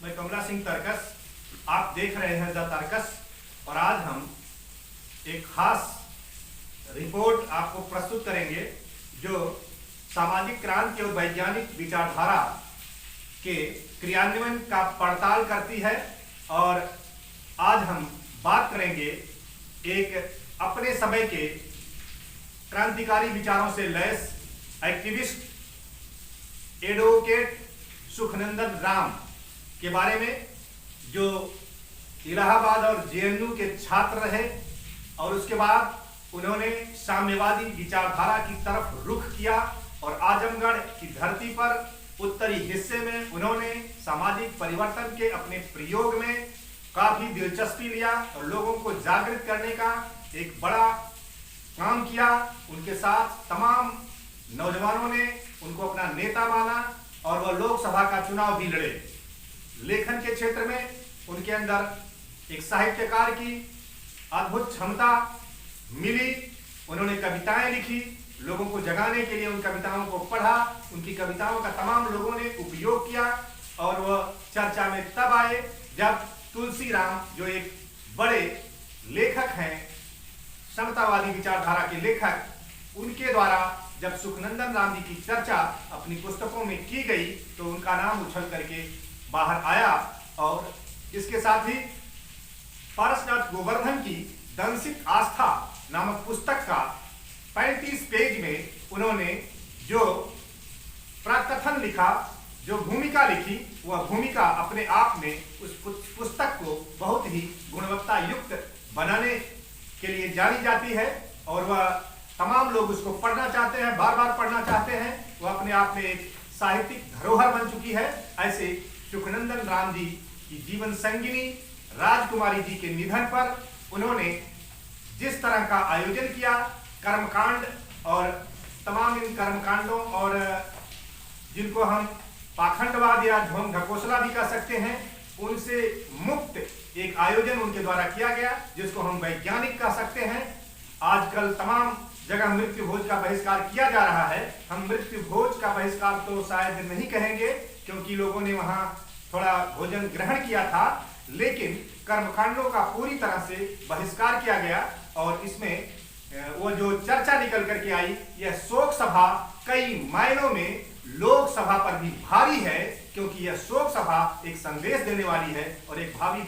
मैं कमला सिंह तरकस, आप देख रहे हैं द तरकस। और आज हम एक खास रिपोर्ट आपको प्रस्तुत करेंगे जो सामाजिक क्रांति और वैज्ञानिक विचारधारा के क्रियान्वयन का पड़ताल करती है। और आज हम बात करेंगे एक अपने समय के क्रांतिकारी विचारों से lace activist advocate Sukhnandan Ram के बारे में, जो इलाहाबाद और जेएनयू के छात्र रहे और उसके बाद उन्होंने साम्यवादी विचारधारा की तरफ रुख किया और आजमगढ़ की धरती पर उत्तरी हिस्से में उन्होंने सामाजिक परिवर्तन के अपने प्रयोग में काफी दिलचस्पी लिया और लोगों को जागृत करने का एक बड़ा काम किया। उनके साथ तमाम नौजवानों ने उनको अपना नेता माना और वह लोकसभा का चुनाव भी लड़े। लेखन के क्षेत्र में उनके अंदर एक साहित्यकार की अद्भुत क्षमता मिली। उन्होंने कविताएं लिखी, लोगों को जगाने के लिए उन कविताओं को पढ़ा, उनकी कविताओं का तमाम लोगों ने उपयोग किया और वह चर्चा में तब आए जब तुलसीराम, जो एक बड़े लेखक हैं, समतावादी विचारधारा के लेखक, उनके द्वारा जब सुखनंदन राम जी की चर्चा अपनी पुस्तकों में की गई तो उनका नाम उछल करके बाहर आया। और इसके साथ ही पारसनाथ गोवर्धन की दंसित आस्था नामक पुस्तक का 35 पेज में उन्होंने जो प्रकथन लिखा, जो भूमिका लिखी, वह भूमिका अपने आप में उस पुस्तक को बहुत ही गुणवत्ता युक्त बनाने के लिए जानी जाती है और वह तमाम लोग उसको पढ़ना चाहते हैं, बार बार पढ़ना चाहते हैं। वह अपने आप में एक साहित्यिक धरोहर बन चुकी है। ऐसे सुखनंदन राम जी की जीवन संगिनी राजकुमारी जी के निधन पर उन्होंने जिस तरह का आयोजन किया, कर्मकांड और तमाम इन कर्मकांडों और जिनको हम पाखंडवाद या ढोंग ढकोसला भी कह सकते हैं, उनसे मुक्त एक आयोजन उनके द्वारा किया गया जिसको हम वैज्ञानिक कह सकते हैं। आजकल तमाम जगह मृत्यु भोज का बहिष्कार किया जा रहा है। हम मृत्यु भोज का बहिष्कार तो शायद नहीं कहेंगे क्योंकि लोगों ने वहां थोड़ा भोजन ग्रहण किया था, लेकिन कर्मकांडों का पूरी तरह से बहिष्कार किया गया। और इसमें वो जो चर्चा निकल करके आई, यह शोक सभा कई मायनों में लोकसभा पर भी भारी है क्योंकि यह शोक सभा एक संदेश देने वाली है और एक भावी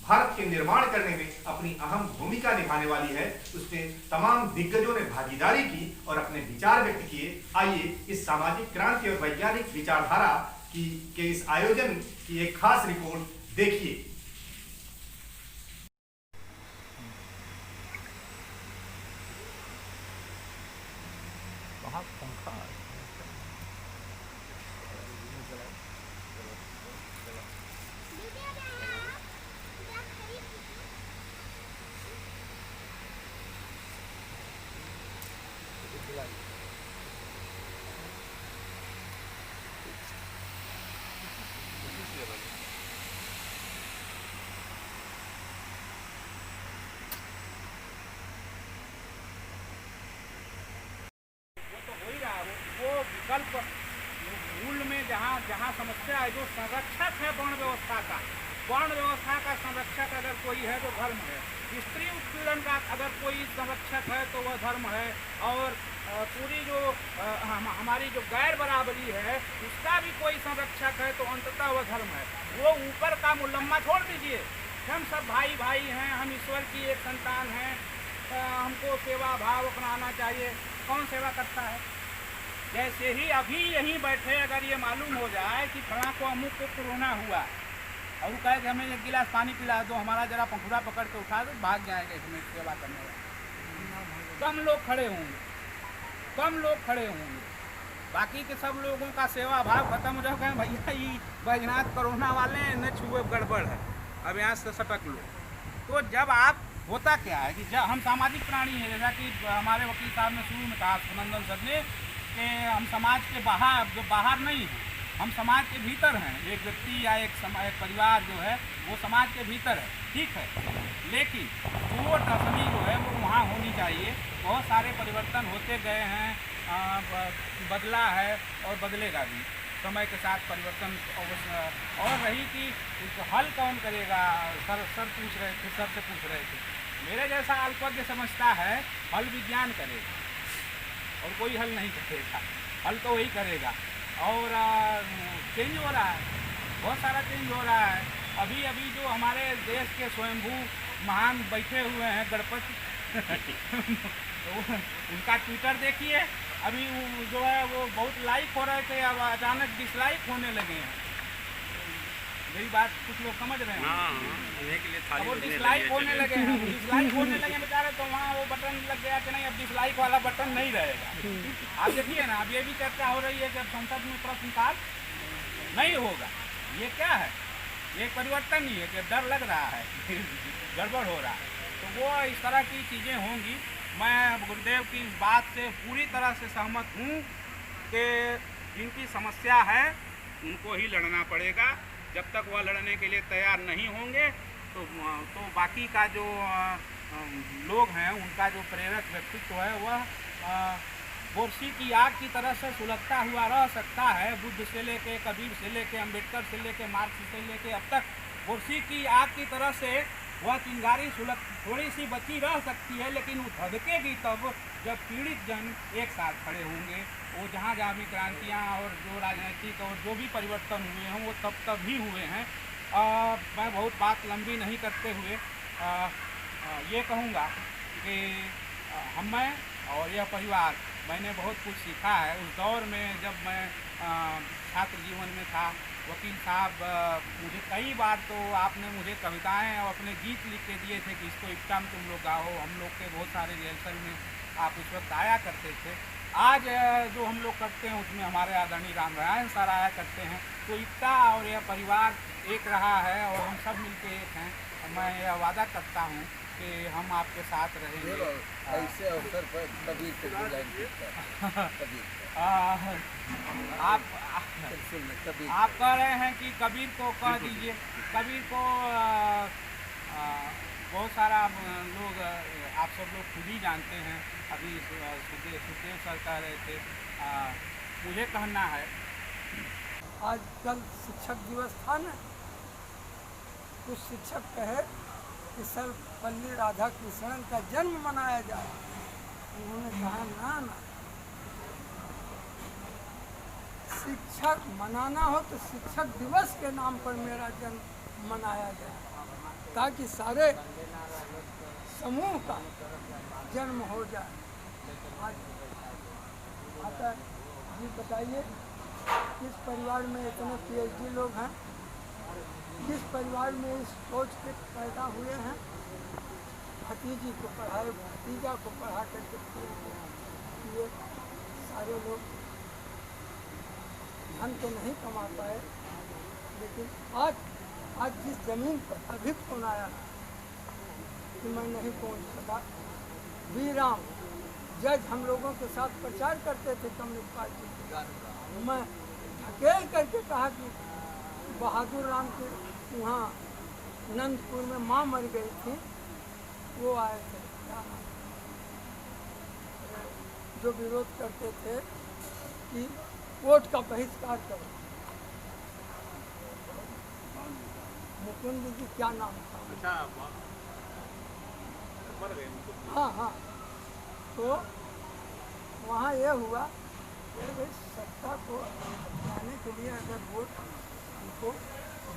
भारत के निर्माण करने में अपनी अहम भूमिका निभाने वाली है। उसमें तमाम दिग्गजों ने भागीदारी की और अपने विचार व्यक्त किए। आइए इस सामाजिक क्रांति और वैज्ञानिक विचारधारा के इस आयोजन की एक खास रिपोर्ट देखिए। विकल्प मूल में जहाँ जहाँ समस्या है, जो संरक्षक है वर्ण व्यवस्था का संरक्षक अगर कोई है तो धर्म है। स्त्री उत्पीड़न का अगर कोई संरक्षक है तो वह धर्म है। और पूरी जो हमारी जो गैर बराबरी है उसका भी कोई संरक्षक है तो अंततः वह धर्म है। वो ऊपर का मुलम्मा छोड़ दीजिए, हम सब भाई भाई हैं, हम ईश्वर की एक संतान हैं, हमको सेवा भाव अपनाना चाहिए। कौन सेवा करता है? जैसे ही अभी यहीं बैठे अगर ये मालूम हो जाए कि फला को अमुक को कोरोना हुआ और वो कहे कि हमें एक गिलास पानी पिला दो, हमारा जरा पंखुड़ा पकड़ के उठा दो, भाग जाएंगे इसमें सेवा करने वाले। कम लोग खड़े होंगे, बाकी के सब लोगों का सेवा भाव खत्म हो जाएगा। भैया ये बैजनाथ कोरोना वाले न छुए, गड़बड़ है, अब यहाँ से सटक लो। तो जब आप होता क्या है कि जब हम सामाजिक प्राणी हैं, जैसा कि हमारे वकील साहब ने शुरू में कहा, सुखनंदन सर ने, कि हम समाज के बाहर नहीं हैं, हम समाज के भीतर हैं। एक व्यक्ति या एक परिवार जो है वो समाज के भीतर है, ठीक है, लेकिन वो रसमी जो है वो वहाँ होनी चाहिए। बहुत सारे परिवर्तन होते गए हैं, बदला है और बदलेगा भी। समय के साथ परिवर्तन और रही कि उसको हल कौन करेगा। सर पूछ रहे थे, सर से पूछ रहे थे। मेरे जैसा अल्पज्ञ समझता है हल विज्ञान करेगा और कोई हल नहीं करेगा, हल तो वही करेगा। और चेंज हो रहा है, बहुत सारा चेंज हो रहा है। अभी अभी जो हमारे देश के स्वयंभू महान बैठे हुए हैं गणपति तो उनका ट्विटर देखिए, अभी जो है वो बहुत लाइक हो रहे थे, अब अचानक डिसलाइक होने लगे हैं। मेरी बात कुछ लोग समझ रहे हैं। अब वो डिसलाइक होने लगे हैं, डिसलाइक होने लगे बेचारे, तो वहाँ वो बटन लग गया कि नहीं अब डिसलाइक वाला बटन नहीं रहेगा। आप देखिए ना, अब ये भी चर्चा हो रही है कि अब संसद में प्रश्नकाल नहीं होगा। ये क्या है? ये परिवर्तन ही है कि डर लग रहा है गड़बड़ हो रहा है। तो वो इस तरह की चीज़ें होंगी। मैं गुरुदेव की इस बात से पूरी तरह से सहमत हूँ कि जिनकी समस्या है उनको ही लड़ना पड़ेगा। जब तक वह लड़ने के लिए तैयार नहीं होंगे तो बाकी का जो लोग हैं उनका जो प्रेरक व्यक्तित्व है वह बोरसी की आग की तरह से सुलगता हुआ रह सकता है। बुद्ध से लेके कबीर से लेके अम्बेडकर से लेके मार्क्स से लेके अब तक बोरसी की आग की तरह से वह चिंगारी सुलग थोड़ी सी बची रह सकती है, लेकिन वो धधकेगी तब जब पीड़ित जन एक साथ खड़े होंगे। वो जहाँ जहाँ भी क्रांतियाँ और जो राजनीतिक और जो भी परिवर्तन हुए हैं वो तब ही हुए हैं। मैं बहुत बात लंबी नहीं करते हुए ये कहूँगा कि मैं और यह परिवार, मैंने बहुत कुछ सीखा है उस दौर में जब मैं छात्र जीवन में था। वकील साहब मुझे कई बार तो आपने मुझे कविताएं और अपने गीत लिख के दिए थे कि इसको इक्का में तुम लोग गाओ। हम लोग के बहुत सारे रिहर्सल में आप उस वक्त आया करते थे। आज जो हम लोग करते हैं उसमें हमारे आदरणीय राम नारायण सर आया करते हैं। तो इक्का और यह परिवार एक रहा है और हम सब मिलके एक हैं। मैं यह वादा करता हूँ कि हम आपके साथ रहेंगे। ऐसे अवसर पर कबीर को आप कह रहे हैं कि कबीर को कह दीजिए। कबीर को बहुत सारा लोग, आप सब लोग खुद ही जानते हैं। अभी सुखदेव सर कह रहे थे, मुझे कहना है आज कल शिक्षक दिवस था ना, कुछ शिक्षक कहे कि सर्वपल्ली राधाकृष्णन का जन्म मनाया जाए। उन्होंने कहा ना, शिक्षक मनाना हो तो शिक्षक दिवस के नाम पर मेरा जन्म मनाया जाए, ताकि सारे समूह का जन्म हो जाए। आज आता जी बताइए, किस परिवार में इतने PhD लोग हैं, किस परिवार में इस सोच के पैदा हुए हैं, भतीजी को पढ़ाए, भतीजा को पढ़ा करके ये सारे लोग धन तो नहीं कमा पाए, लेकिन आज जिस जमीन पर अभी फोन आया कि मैं नहीं पहुंच सका। वीराम जज हम लोगों के साथ प्रचार करते थे कम्युनिस्ट पार्टी के। मैं धकेल करके कहा कि बहादुर राम के वहाँ नंदपुर में माँ मर गई थी, वो आए थे, जो विरोध करते थे कि वोट का बहिष्कार करो। मुकुंद जी क्या नाम था? हाँ। तो वहाँ ये हुआ कि सत्ता को लाने के लिए अगर वोट उनको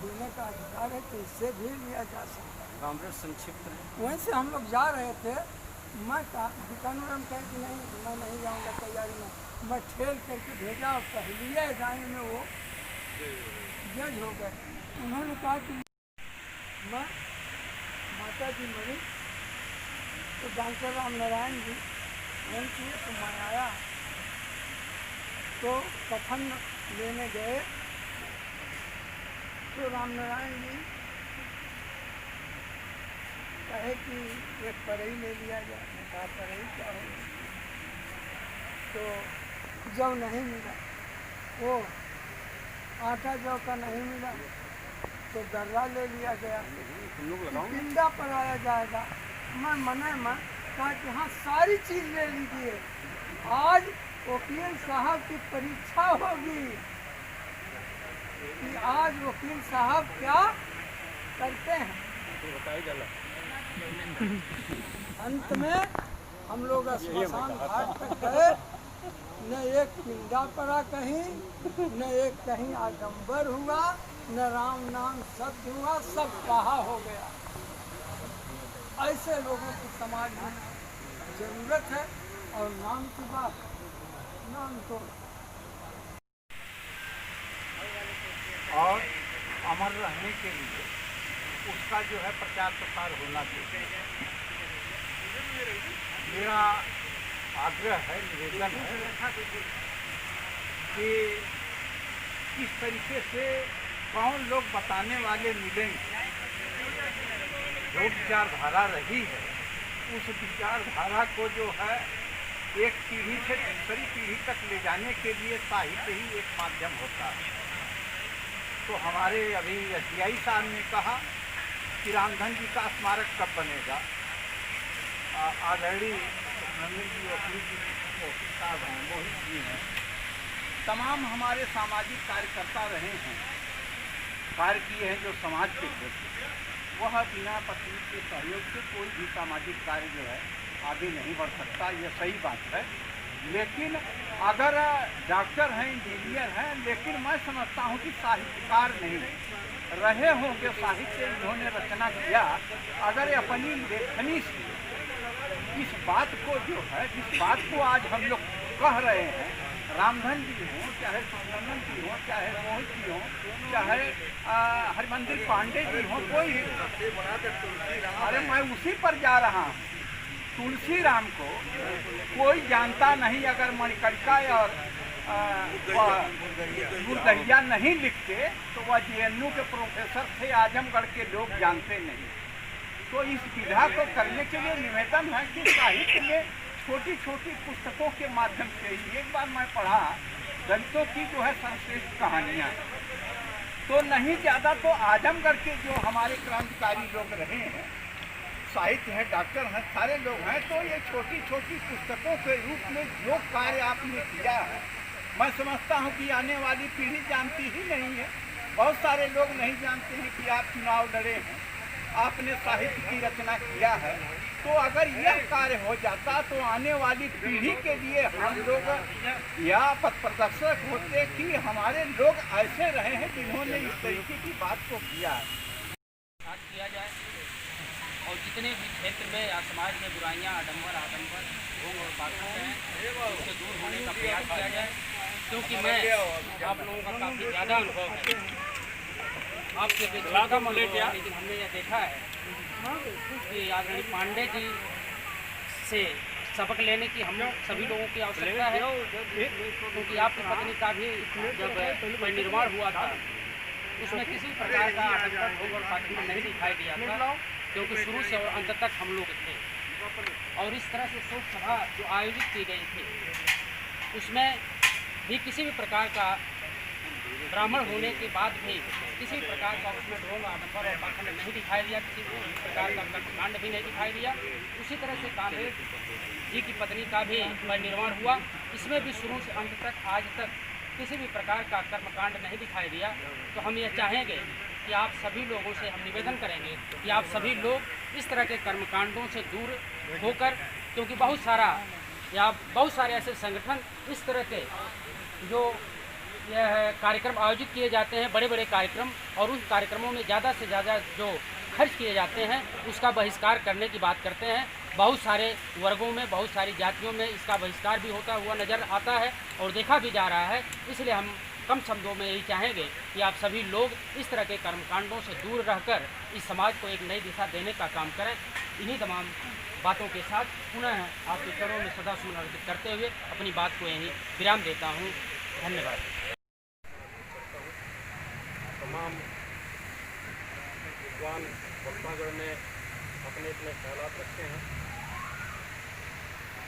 देने का अधिकार है तो इससे भी लिया जा सकता है। कांग्रेस संक्षिप्त वहीं से हम लोग जा रहे थे। मैं बीकानेर कहे कि नहीं, मैं नहीं जाऊँगा तैयारी में। मैं ठेल करके भेजा और पहलिए जाने में वो जज हो गए। उन्होंने कहा कि मैं माता जी मरी तो डॉक्टर राम नारायण जी फोन किए तो मैं आया, तो कफन लेने गए तो राम नारायण जी कहे कि एक परई ले लिया जाए। मैं कहा परई क्या होगा? तो जौ नहीं मिला, वो आटा जौ का नहीं मिला तो दर्रा ले लिया गया, पिंडा पर आया जाएगा। मैं मने में कहा कि हाँ सारी चीज़ ले लीजिए, आज वकील साहब की परीक्षा होगी, कि आज वकील साहब क्या करते हैं। अंत में हम लोग स्मशान घाट तक गए, न एक पिंडा पड़ा कहीं, न एक कहीं आडम्बर हुआ, न राम नाम शब्द हुआ, सब कहा हो गया। ऐसे लोगों की समाज में जरूरत है। और नाम की बात, नाम तो और अमर रहने के लिए उसका जो है प्रचार प्रसार होना चाहिए। मेरा आग्रह है, निवेदन है कि किस तरीके से कौन लोग बताने वाले मिलेंगे। जो विचारधारा रही है उस विचारधारा को जो है एक पीढ़ी से दूसरी पीढ़ी तक ले जाने के लिए साहित्य ही एक माध्यम होता है। तो हमारे अभी SBI साहब ने कहा कि रामधन जी का स्मारक कब बनेगा। आदरणीय नंदन जी वकील साहब हैं, मोहित जी हैं, तमाम हमारे सामाजिक कार्यकर्ता रहे हैं, कार्य किए हैं जो समाज के प्रति। वह बिना पत्नी के सहयोग से कोई भी सामाजिक कार्य जो है आगे नहीं बढ़ सकता, यह सही बात है। लेकिन अगर डॉक्टर हैं, इंजीनियर हैं, लेकिन मैं समझता हूँ कि साहित्यकार नहीं रहे होंगे। साहित्य इन्होंने रचना किया, अगर अपनी लेखनी से इस बात को जो है, जिस बात को आज हम लोग कह रहे हैं, रामधन जी हों, चाहे सुंदरनंद जी हों, चाहे मोहित जी हों, चाहे हरमंदिर पांडे जी हों, कोई, अरे मैं उसी पर जा रहा हूँ। तुलसी राम को कोई जानता नहीं, अगर मणिकर्णिका और गुरदहिया नहीं लिखते तो वह JNU के प्रोफेसर थे, आजमगढ़ के लोग जानते नहीं। तो इस विधा को करने के लिए निवेदन है कि साहित्य में छोटी छोटी पुस्तकों के माध्यम से ही, एक बार मैं पढ़ा दलितों की जो है सर्वश्रेष्ठ कहानियाँ, तो नहीं ज़्यादा तो आजमगढ़ के जो हमारे क्रांतिकारी लोग रहे हैं, साहित्य है, डॉक्टर हैं, सारे लोग हैं, तो ये छोटी छोटी पुस्तकों के रूप में जो कार्य आपने किया है, मैं समझता हूँ कि आने वाली पीढ़ी जानती ही नहीं है। बहुत सारे लोग नहीं जानते हैं कि आप चुनाव लड़े हैं, आपने साहित्य की रचना किया है। तो अगर यह कार्य हो जाता तो आने वाली पीढ़ी के लिए हम लोग या पथ प्रदर्शक होते कि हमारे लोग ऐसे रहे हैं जिन्होंने इस तरीके की बात को किया है। किया जाए और जितने भी क्षेत्र में या समाज में बुराइयां, आडंबर, ढोंग और बातों हैं, उससे दूर होने का प्रयास किया जाए। क्योंकि मैं आप लोगों का काफ़ी ज़्यादा अनुभव है, आपके लेकिन हमने यह देखा है कि आदरणीय पांडे जी से सबक लेने की हम सभी लोगों की आवश्यकता है। क्योंकि आपकी पत्नी का भी जब परिनिर्वाण हुआ था उसमें किसी प्रकार का आडंबर, ढोंग और बातचीत नहीं दिखाई दिया था, क्योंकि शुरू से और अंत तक हम लोग थे। और इस तरह से शोक सभा जो आयोजित की गई थी उसमें भी किसी भी प्रकार का ब्राह्मण होने के बाद भी किसी प्रकार का उसमें ढोंग, आडंबर और पाखंड नहीं दिखाई दिया, किसी प्रकार का कर्मकांड भी नहीं दिखाई दिया। उसी तरह से कांग्रेस जी की पत्नी का भी परिनिर्वाण हुआ, इसमें भी शुरू से अंत तक आज तक किसी भी प्रकार का कर्मकांड नहीं दिखाई दिया। तो हम यह चाहेंगे कि आप सभी लोगों से हम निवेदन करेंगे कि आप सभी लोग इस तरह के कर्मकांडों से दूर होकर, क्योंकि बहुत सारे ऐसे संगठन इस तरह के जो यह कार्यक्रम आयोजित किए जाते हैं, बड़े बड़े कार्यक्रम, और उन कार्यक्रमों में ज़्यादा से ज़्यादा जो खर्च किए जाते हैं उसका बहिष्कार करने की बात करते हैं। बहुत सारे वर्गों में, बहुत सारी जातियों में इसका बहिष्कार भी होता हुआ नज़र आता है और देखा भी जा रहा है। इसलिए हम कम शब्दों में यही चाहेंगे कि आप सभी लोग इस तरह के कर्मकांडों से दूर रहकर इस समाज को एक नई दिशा देने का काम करें। इन्हीं तमाम बातों के साथ पुनः आपके चरणों में सदा सुमन अर्पित करते हुए अपनी बात को यहीं विराम देता हूँ। धन्यवाद। तमाम विद्वान वक्तागण ने अपने अपने ख्यालात रखे हैं।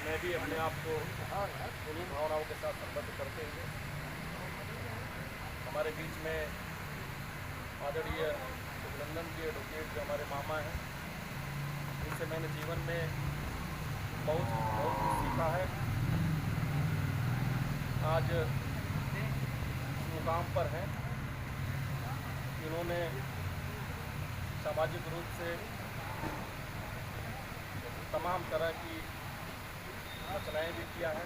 मैं भी अपने आप को उन्हीं भावनाओं के साथ संबद्ध करते हुए हमारे बीच में आदरणीय सुखनंदन जी एडवोकेट जो हमारे मामा हैं, जिनसे मैंने जीवन में बहुत कुछ सीखा है। आज मुकाम पर हैं इन्होंने सामाजिक रूप से तमाम तरह की रचनाएँ भी किया है,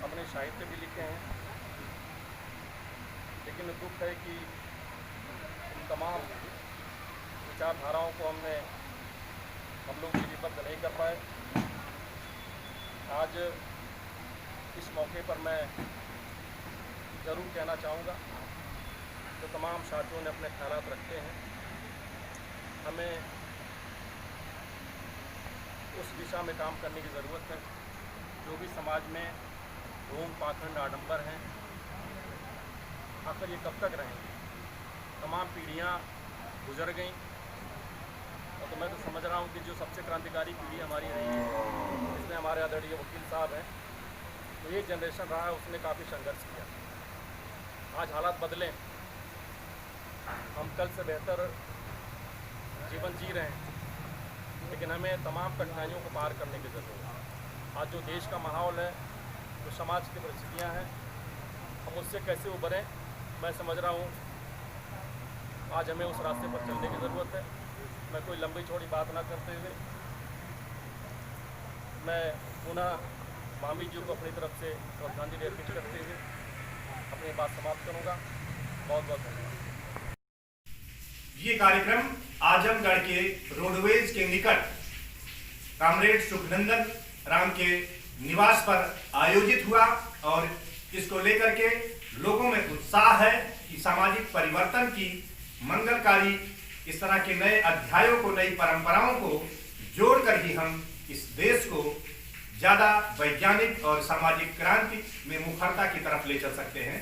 अपने साहित्य भी लिखे हैं। लेकिन दुख है कि इन तमाम विचारधाराओं को हम लोग लिपिबद्ध नहीं कर पाए। आज इस मौके पर मैं ज़रूर कहना चाहूँगा तो तमाम साथियों ने अपने ख्यालात रखते हैं, हमें उस दिशा में काम करने की ज़रूरत है। जो भी समाज में ढोंग पाखंड आडंबर हैं, आखिर ये कब तक रहेंगे? तमाम पीढ़ियाँ गुजर गईं और तो मैं तो समझ रहा हूँ कि जो सबसे क्रांतिकारी पीढ़ी हमारी रही है, जिसमें हमारे आदरणीय वकील साहब हैं, तो ये जनरेशन रहा है, उसने काफ़ी संघर्ष किया। आज हालात बदलें, हम कल से बेहतर जीवन जी रहे हैं, लेकिन हमें तमाम कठिनाइयों को पार करने की ज़रूरत है। आज जो देश का माहौल है, जो समाज की परिस्थितियाँ हैं, हम उससे कैसे उभरें, मैं समझ रहा हूँ आज हमें उस रास्ते पर चलने की ज़रूरत है। मैं कोई लंबी चौड़ी बात ना करते हुए मैं पुनः मामी जी को अपनी तरफ से श्रद्धांजलि अर्पित करते हुए अपनी बात समाप्त करूँगा। बहुत बहुत धन्यवाद। ये कार्यक्रम आजमगढ़ के रोडवेज के निकट कॉमरेड सुखनंदन राम के निवास पर आयोजित हुआ और इसको लेकर के लोगों में उत्साह है कि सामाजिक परिवर्तन की मंगलकारी इस तरह के नए अध्यायों को, नई परंपराओं को जोड़कर ही हम इस देश को ज्यादा वैज्ञानिक और सामाजिक क्रांति में मुखरता की तरफ ले चल सकते हैं।